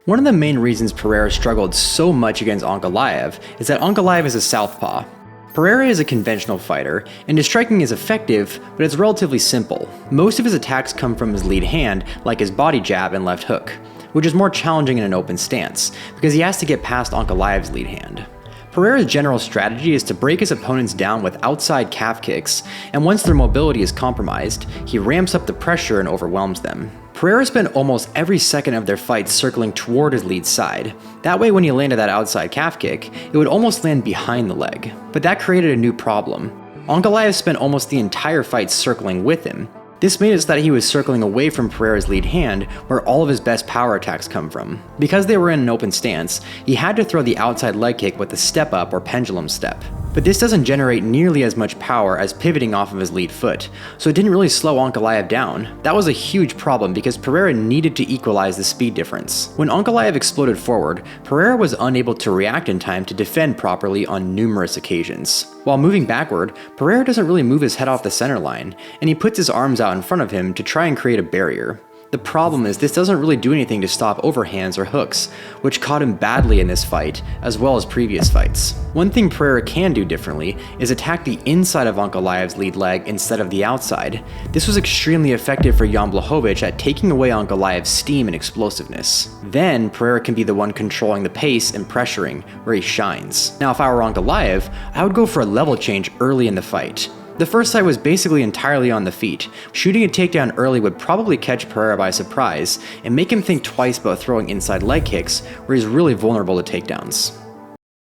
One of the main reasons Pereira struggled so much against Ankalaev is that Ankalaev is a southpaw. Pereira is a conventional fighter, and his striking is effective, but it's relatively simple. Most of his attacks come from his lead hand, like his body jab and left hook, which is more challenging in an open stance, because he has to get past Ankalaev's lead hand. Pereira's general strategy is to break his opponents down with outside calf kicks, and once their mobility is compromised, he ramps up the pressure and overwhelms them. Pereira spent almost every second of their fights circling toward his lead side. That way when he landed that outside calf kick, it would almost land behind the leg. But that created a new problem. Ankalaev spent almost the entire fight circling with him. This made it so that he was circling away from Pereira's lead hand, where all of his best power attacks come from. Because they were in an open stance, he had to throw the outside leg kick with a step up or pendulum step. But this doesn't generate nearly as much power as pivoting off of his lead foot, so it didn't really slow Ankalaev down. That was a huge problem because Pereira needed to equalize the speed difference. When Ankalaev exploded forward, Pereira was unable to react in time to defend properly on numerous occasions. While moving backward, Pereira doesn't really move his head off the center line, and he puts his arms out in front of him to try and create a barrier. The problem is this doesn't really do anything to stop overhands or hooks, which caught him badly in this fight, as well as previous fights. One thing Pereira can do differently is attack the inside of Ankalaev's lead leg instead of the outside. This was extremely effective for Jan Blachowicz at taking away Ankalaev's steam and explosiveness. Then, Pereira can be the one controlling the pace and pressuring, where he shines. Now if I were Ankalaev, I would go for a level change early in the fight. The first sight was basically entirely on the feet. Shooting a takedown early would probably catch Pereira by surprise and make him think twice about throwing inside leg kicks, where he's really vulnerable to takedowns.